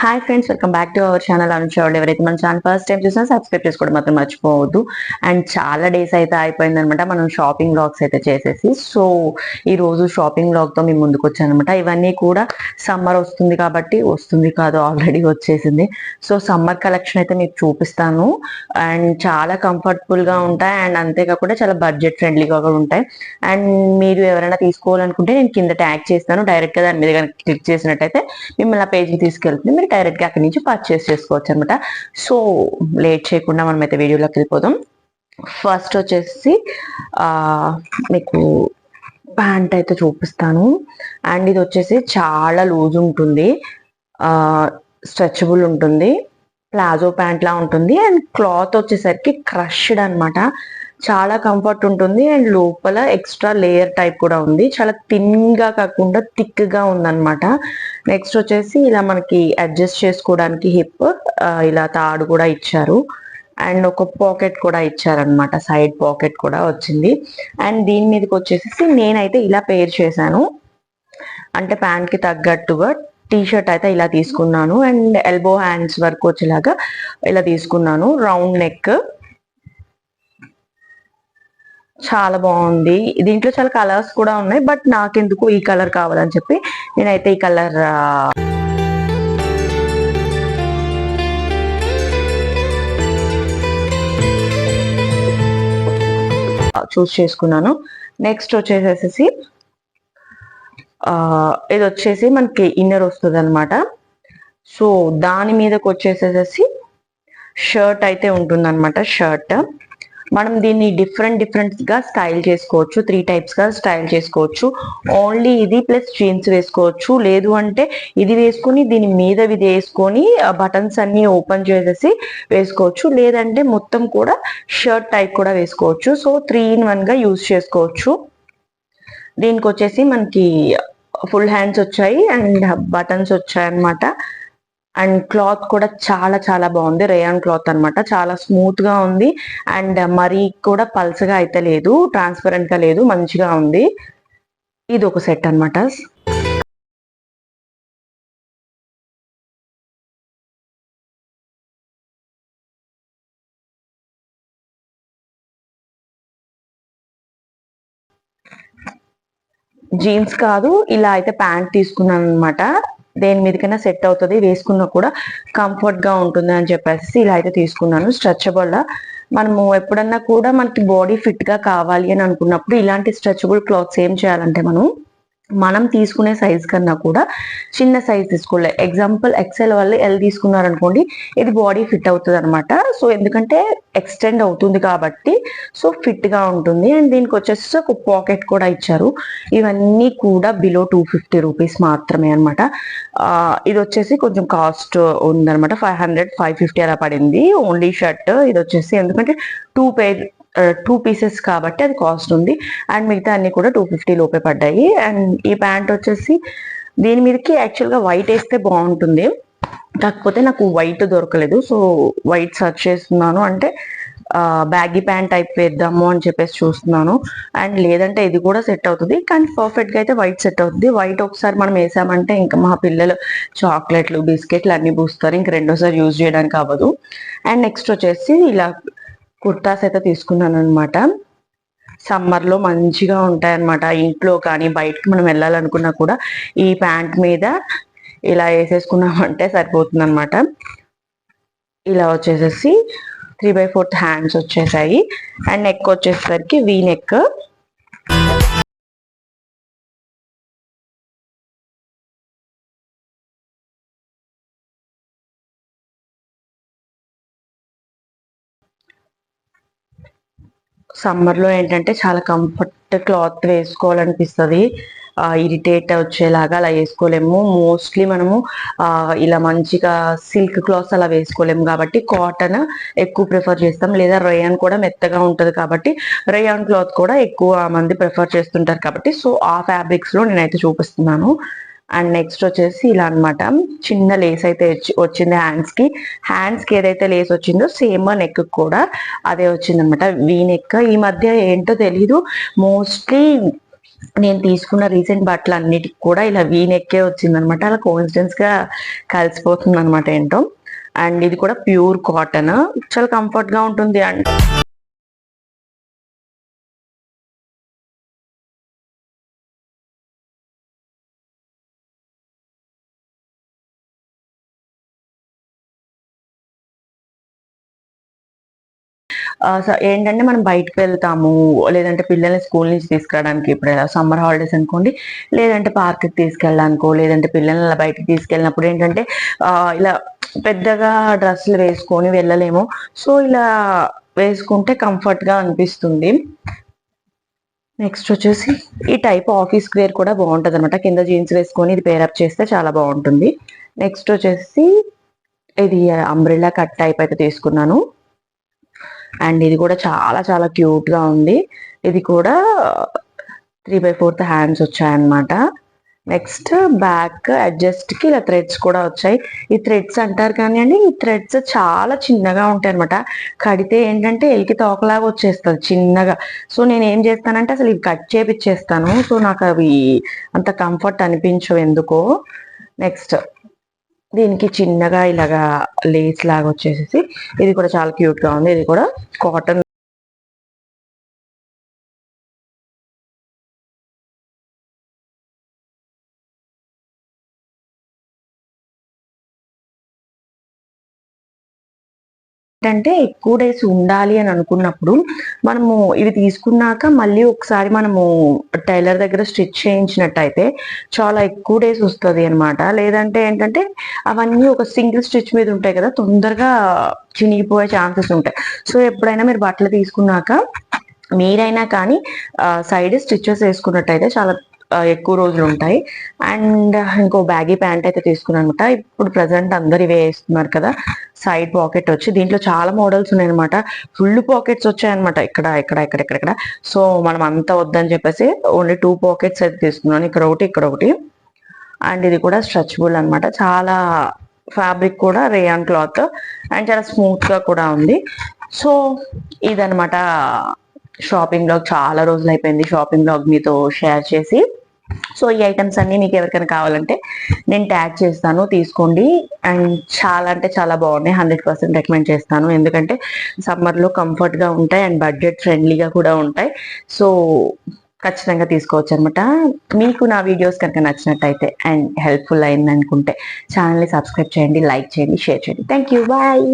Hi friends, welcome back to our channel. అనుకోండి ఎవరైతే మన ఛానల్ ఫస్ట్ టైం చూసినా సబ్స్క్రైబ్ చేసుకోవడం మాత్రం మర్చిపోవద్దు. అండ్ చాలా డేస్ అయితే అయిపోయిందనమాట మనం షాపింగ్ బ్లాగ్స్ అయితే చేసేసి. సో ఈ రోజు షాపింగ్ బ్లాగ్ తో మేము ముందుకు వచ్చానమాట. ఇవన్నీ కూడా సమ్మర్ వస్తుంది కాబట్టి, వస్తుంది కాదు ఆల్రెడీ వచ్చేసింది. సో సమ్మర్ కలెక్షన్ అయితే మీకు చూపిస్తాను. అండ్ చాలా కంఫర్టబుల్ గా ఉంటాయి అండ్ అంతేకాకుండా చాలా బడ్జెట్ ఫ్రెండ్లీగా కూడా ఉంటాయి. అండ్ మీరు ఎవరైనా తీసుకోవాలనుకుంటే నేను కింద ట్యాగ్ చేస్తాను. డైరెక్ట్ గా దాని మీద క్లిక్ చేసినట్టయితే మిమ్మల్ని ఆ పేజ్కి తీసుకెళ్తుంది. మీరు డైరెక్ట్ గా అక్కడి నుంచి పర్చేస్ చేసుకోవచ్చు అనమాట. సో లేట్ చేయకుండా మనం అయితే వీడియోలోకి వెళ్ళిపోదాం. ఫస్ట్ వచ్చేసి మీకు ప్యాంట్ అయితే చూపిస్తాను. అండ్ ఇది వచ్చేసి చాలా లూజ్ ఉంటుంది, స్ట్రెచబుల్ ఉంటుంది, ప్లాజో ప్యాంట్ లా ఉంటుంది. అండ్ క్లాత్ వచ్చేసరికి క్రష్డ్ అనమాట. చాలా కంఫర్ట్ ఉంటుంది అండ్ లోపల ఎక్స్ట్రా లేయర్ టైప్ కూడా ఉంది. చాలా థిన్ గా కాకుండా థిక్ గా ఉందన్నమాట. నెక్స్ట్ వచ్చేసి ఇలా మనకి అడ్జస్ట్ చేసుకోవడానికి హిప్ ఇలా తాడు కూడా ఇచ్చారు అండ్ ఒక పాకెట్ కూడా ఇచ్చారనమాట. సైడ్ పాకెట్ కూడా వచ్చింది. అండ్ దీని మీదకి వచ్చేసి నేనైతే ఇలా పేర్ చేశాను, అంటే ప్యాంట్ కి తగ్గట్టుగా టీ షర్ట్ అయితే ఇలా తీసుకున్నాను. అండ్ ఎల్బో హ్యాండ్స్ వరకు వచ్చేలాగా ఇలా తీసుకున్నాను. రౌండ్ నెక్, చాలా బాగుంది. దీంట్లో చాలా కలర్స్ కూడా ఉన్నాయి, బట్ నాకెందుకు ఈ కలర్ కావాలని చెప్పి నేనైతే ఈ కలర్ చూస్ చేసుకున్నాను. నెక్స్ట్ వచ్చేసేసి ఇది వచ్చేసి మనకి ఇన్నర్ వస్తుంది అనమాట. సో దాని మీదకి వచ్చేసేసి షర్ట్ అయితే ఉంటుంది అనమాట. షర్ట్ మనం దీన్ని డిఫరెంట్ గా స్టైల్ చేసుకోవచ్చు. 3 టైప్స్ గా స్టైల్ చేసుకోవచ్చు. ఓన్లీ ఇది ప్లస్ జీన్స్ వేసుకోవచ్చు, లేదు అంటే ఇది వేసుకొని దీని మీద ఇది వేసుకొని బటన్స్ అన్ని ఓపెన్ చేసేసి వేసుకోవచ్చు, లేదంటే మొత్తం కూడా షర్ట్ టైప్ కూడా వేసుకోవచ్చు. సో 3 in 1 గా యూజ్ చేసుకోవచ్చు. దీనికి వచ్చేసి మనకి ఫుల్ హ్యాండ్స్ వచ్చాయి అండ్ బటన్స్ వచ్చాయి అనమాట. అండ్ క్లాత్ కూడా చాలా బాగుంది. రేయాన్ క్లాత్ అనమాట. చాలా స్మూత్ గా ఉంది అండ్ మరీ కూడా పల్సగా అయితే లేదు, ట్రాన్స్పరెంట్ గా లేదు, మంచిగా ఉంది. ఇది ఒక సెట్ అనమాట. జీన్స్ కాదు, ఇలా అయితే ప్యాంట్ తీసుకున్నాను అనమాట. దేని మీదకైనా సెట్ అవుతుంది, వేసుకున్నా కూడా కంఫర్ట్ గా ఉంటుంది అని చెప్పేసి ఇలా అయితే తీసుకున్నాను. స్ట్రెచబుల్, మనము ఎప్పుడన్నా కూడా మనకి బాడీ ఫిట్ గా కావాలి అని అనుకున్నప్పుడు ఇలాంటి స్ట్రెచబుల్ క్లాత్స్ ఏం చేయాలంటే మనం తీసుకునే సైజ్ కన్నా కూడా చిన్న సైజ్ తీసుకోవాలి. ఎగ్జాంపుల్ ఎక్సెల్ వాళ్ళు ఎల్ తీసుకున్నారనుకోండి, ఇది బాడీ ఫిట్ అవుతుంది అనమాట. సో ఎందుకంటే ఎక్స్టెండ్ అవుతుంది కాబట్టి సో ఫిట్ గా ఉంటుంది. అండ్ దీనికి వచ్చేసి ఒక పాకెట్ కూడా ఇచ్చారు. ఇవన్నీ కూడా బిలో 250 రూపీస్ మాత్రమే అనమాట. ఇది వచ్చేసి కొంచెం కాస్ట్ ఉందనమాట. 500-550 అలా పడింది ఓన్లీ షర్ట్. ఇది వచ్చేసి ఎందుకంటే 2 పీసెస్ కాబట్టి అది కాస్ట్ ఉంది. అండ్ మిగతా అన్ని కూడా 250 లోపే పడ్డాయి. అండ్ ఈ ప్యాంట్ వచ్చేసి దీని మీదకి యాక్చువల్గా వైట్ వేస్తే బాగుంటుంది, కాకపోతే నాకు వైట్ దొరకలేదు. సో వైట్ సర్చ్ చేస్తున్నాను, అంటే బ్యాగీ ప్యాంట్ టైప్ వేద్దాము అని చెప్పేసి చూస్తున్నాను. అండ్ లేదంటే ఇది కూడా సెట్ అవుతుంది, కానీ పర్ఫెక్ట్ గా అయితే వైట్ సెట్ అవుతుంది. వైట్ ఒకసారి మనం వేసామంటే ఇంకా మా పిల్లలు చాక్లెట్లు బిస్కెట్లు అన్ని పూస్తారు, ఇంక రెండోసారి యూజ్ చేయడానికి అవ్వదు. అండ్ నెక్స్ట్ వచ్చేసి ఇలా కుర్తాస్ అయితే తీసుకున్నాను అనమాట. సమ్మర్ లో మంచిగా ఉంటాయి అనమాట. ఇంట్లో కానీ బయటకు మనం వెళ్ళాలనుకున్నా కూడా ఈ ప్యాంట్ మీద ఇలా వేసేసుకున్నామంటే సరిపోతుంది అనమాట. ఇలా వచ్చేసేసి 3/4 హ్యాండ్స్ వచ్చేసాయి. అండ్ నెక్ వచ్చేసరికి వీ నెక్. సమ్మర్ లో ఏంటంటే చాలా కంఫర్ట్ క్లాత్ వేసుకోవాలనిపిస్తుంది. ఇరిటేట్ వచ్చేలాగా అలా వేసుకోలేము. మోస్ట్లీ మనము ఇలా మంచిగా సిల్క్ క్లాత్స్ అలా వేసుకోలేము కాబట్టి కాటన్ ఎక్కువ ప్రిఫర్ చేస్తాం, లేదా రేయాన్ కూడా మెత్తగా ఉంటుంది కాబట్టి రేయాన్ క్లాత్ కూడా ఎక్కువ మంది ప్రిఫర్ చేస్తుంటారు కాబట్టి సో ఆ ఫ్యాబ్రిక్స్ లో నేనైతే చూపిస్తున్నాను. అండ్ నెక్స్ట్ వచ్చేసి ఇలా అనమాట. చిన్న లేస్ అయితే వచ్చింది హ్యాండ్స్ కి ఏదైతే లేస్ వచ్చిందో సేమ్ నెక్ కూడా అదే వచ్చింది అనమాట, వీ నెక్. ఈ మధ్య ఏంటో తెలీదు, మోస్ట్లీ నేను తీసుకున్న రీసెంట్ బట్టలు అన్నిటికి కూడా ఇలా వీనెక్కే వచ్చింది అనమాట. అలా కోఇన్సిడెన్స్ గా కలిసిపోతుంది అనమాట ఏంటో. అండ్ ఇది కూడా ప్యూర్ కాటన్, చాలా కంఫర్ట్ గా ఉంటుంది. అండ్ ఏంటంటే మనం బయటకు వెళ్తాము, లేదంటే పిల్లల్ని స్కూల్ నుంచి తీసుకురావడానికి, ఇప్పుడు సమ్మర్ హాలిడేస్ అనుకోండి, లేదంటే పార్క్కి తీసుకెళ్ళడానికో, లేదంటే పిల్లల్ని అలా బయటకు తీసుకెళ్ళినప్పుడు ఏంటంటే ఇలా పెద్దగా డ్రెస్సులు వేసుకొని వెళ్ళలేము. సో ఇలా వేసుకుంటే కంఫర్ట్ గా అనిపిస్తుంది. నెక్స్ట్ వచ్చేసి ఈ టైప్ ఆఫీస్ వేర్ కూడా బాగుంటుంది అనమాట. కింద జీన్స్ వేసుకొని ఇది పేరప్ చేస్తే చాలా బాగుంటుంది. నెక్స్ట్ వచ్చేసి ఇది అంబ్రెల్లా కట్ టైప్ అయితే తీసుకున్నాను. అండ్ ఇది కూడా చాలా చాలా క్యూట్ గా ఉంది. ఇది కూడా 3/4 హ్యాండ్స్ వచ్చాయన్నమాట. నెక్స్ట్ బ్యాక్ అడ్జస్ట్ కి ఇలా థ్రెడ్స్ కూడా వచ్చాయి. ఈ థ్రెడ్స్ అంటారు కానీ అండి, ఈ థ్రెడ్స్ చాలా చిన్నగా ఉంటాయి అనమాట. కడితే ఏంటంటే ఎలికి తోకలాగా వచ్చేస్తుంది చిన్నగా. సో నేను ఏం చేస్తానంటే అసలు ఇవి కట్ చేపిచ్చేస్తాను. సో నాకు అవి అంత కంఫర్ట్ అనిపించవు ఎందుకో. నెక్స్ట్ దీనికి చిన్నగా ఇలాగా లేస్ లాగా వచ్చేసేసి ఇది కూడా చాలా క్యూట్ గా ఉంది. ఇది కూడా కాటన్. అంటే ఎక్కువ డేస్ ఉండాలి అని అనుకున్నప్పుడు మనము ఇవి తీసుకున్నాక మళ్ళీ ఒకసారి మనము టైలర్ దగ్గర స్టిచ్ చేయించినట్టయితే చాలా ఎక్కువ డేస్ వస్తుంది అనమాట. లేదంటే ఏంటంటే అవన్నీ ఒక సింగిల్ స్టిచ్ మీద ఉంటాయి కదా, తొందరగా చినిగిపోయే ఛాన్సెస్ ఉంటాయి. సో ఎప్పుడైనా మీరు బట్టలు తీసుకున్నాక మీరైనా కానీ సైడ్ స్టిచెస్ వేసుకున్నట్టయితే చాలా ఎక్కువ రోజులు ఉంటాయి. అండ్ ఇంకో బ్యాగీ ప్యాంట్ అయితే తీసుకున్నాను అనమాట. ఇప్పుడు ప్రజెంట్ అందరు ఇవే వేస్తున్నారు కదా. సైడ్ పాకెట్ వచ్చి దీంట్లో చాలా మోడల్స్ ఉన్నాయి అనమాట. ఫుల్ పాకెట్స్ వచ్చాయన్నమాట, ఇక్కడ ఇక్కడ ఇక్కడ ఇక్కడ ఇక్కడ. సో మనం అంతా వద్దని చెప్పేసి ఓన్లీ 2 పాకెట్స్ అయితే తీసుకున్నాను, ఇక్కడ ఒకటి ఇక్కడ ఒకటి. అండ్ ఇది కూడా స్ట్రెచబుల్ అనమాట. చాలా ఫ్యాబ్రిక్ కూడా రేయాన్ క్లాత్ అండ్ చాలా స్మూత్ గా కూడా ఉంది. సో ఇదనమాట షాపింగ్ బ్లాగ్. చాలా రోజులు అయిపోయింది షాపింగ్ బ్లాగ్ మీతో షేర్ చేసి. సో ఈ ఐటమ్స్ అన్ని మీకు ఎవరికైనా కావాలంటే నేను ట్యాగ్ చేస్తాను, తీసుకోండి. అండ్ చాలా అంటే చాలా బాగున్నాయి, 100% రికమెండ్ చేస్తాను. ఎందుకంటే సమ్మర్లో కంఫర్ట్గా ఉంటాయి అండ్ బడ్జెట్ ఫ్రెండ్లీగా కూడా ఉంటాయి. సో ఖచ్చితంగా తీసుకోవచ్చు అనమాట. మీకు నా వీడియోస్ కనుక నచ్చినట్టయితే అండ్ హెల్ప్ఫుల్ అయింది అనుకుంటే ఛానల్ని సబ్స్క్రైబ్ చేయండి, లైక్ చేయండి, షేర్ చేయండి. Thank you, bye.